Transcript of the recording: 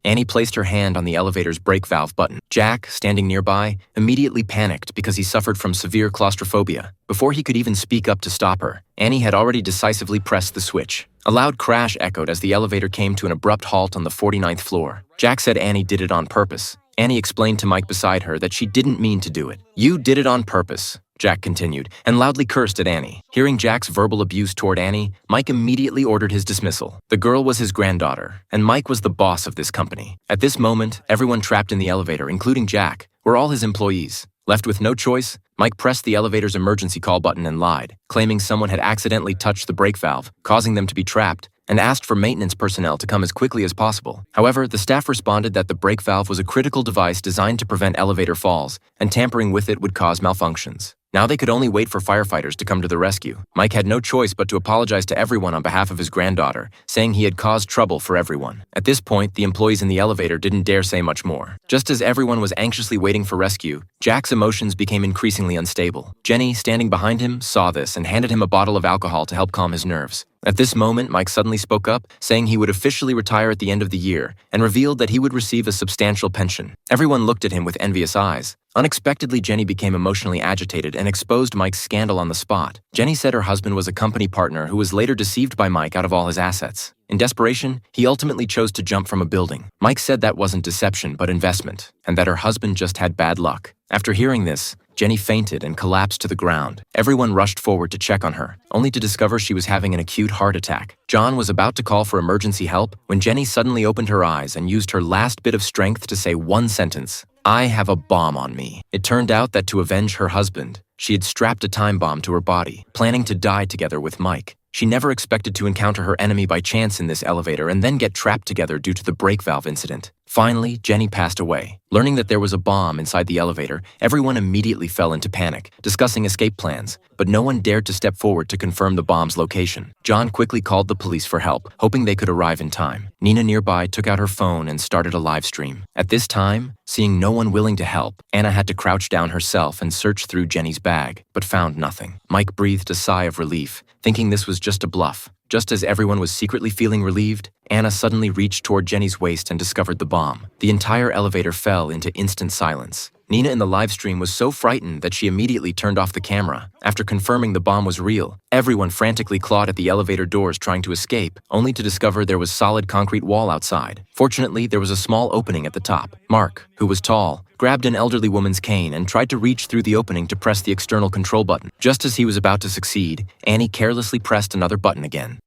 Annie placed her hand on the elevator's brake valve button. Jack, standing nearby, immediately panicked because he suffered from severe claustrophobia. Before he could even speak up to stop her, Annie had already decisively pressed the switch. A loud crash echoed as the elevator came to an abrupt halt on the 49th floor. Jack said Annie did it on purpose. Annie explained to Mike beside her that she didn't mean to do it. "You did it on purpose," Jack continued, and loudly cursed at Annie. Hearing Jack's verbal abuse toward Annie, Mike immediately ordered his dismissal. The girl was his granddaughter, and Mike was the boss of this company. At this moment, everyone trapped in the elevator, including Jack, were all his employees. Left with no choice, Mike pressed the elevator's emergency call button and lied, claiming someone had accidentally touched the brake valve, causing them to be trapped, and asked for maintenance personnel to come as quickly as possible. However, the staff responded that the brake valve was a critical device designed to prevent elevator falls, and tampering with it would cause malfunctions. Now they could only wait for firefighters to come to the rescue. Mike had no choice but to apologize to everyone on behalf of his granddaughter, saying he had caused trouble for everyone. At this point, the employees in the elevator didn't dare say much more. Just as everyone was anxiously waiting for rescue, Jack's emotions became increasingly unstable. Jenny, standing behind him, saw this and handed him a bottle of alcohol to help calm his nerves. At this moment, Mike suddenly spoke up, saying he would officially retire at the end of the year, and revealed that he would receive a substantial pension. Everyone looked at him with envious eyes. Unexpectedly, Jenny became emotionally agitated and exposed Mike's scandal on the spot. Jenny said her husband was a company partner who was later deceived by Mike out of all his assets. In desperation, he ultimately chose to jump from a building. Mike said that wasn't deception but investment, and that her husband just had bad luck. After hearing this, Jenny fainted and collapsed to the ground. Everyone rushed forward to check on her, only to discover she was having an acute heart attack. John was about to call for emergency help when Jenny suddenly opened her eyes and used her last bit of strength to say one sentence: "I have a bomb on me." It turned out that to avenge her husband, she had strapped a time bomb to her body, planning to die together with Mike. She never expected to encounter her enemy by chance in this elevator and then get trapped together due to the brake valve incident. Finally, Jenny passed away. Learning that there was a bomb inside the elevator, everyone immediately fell into panic, discussing escape plans, but no one dared to step forward to confirm the bomb's location. John quickly called the police for help, hoping they could arrive in time. Nina nearby took out her phone and started a live stream. At this time, seeing no one willing to help, Anna had to crouch down herself and search through Jenny's bag, but found nothing. Mike breathed a sigh of relief, thinking this was just a bluff. Just as everyone was secretly feeling relieved, Anna suddenly reached toward Jenny's waist and discovered the bomb. The entire elevator fell into instant silence. Nina in the live stream was so frightened that she immediately turned off the camera. After confirming the bomb was real, everyone frantically clawed at the elevator doors trying to escape, only to discover there was solid concrete wall outside. Fortunately, there was a small opening at the top. Mark, who was tall, grabbed an elderly woman's cane and tried to reach through the opening to press the external control button. Just as he was about to succeed, Annie carelessly pressed another button again.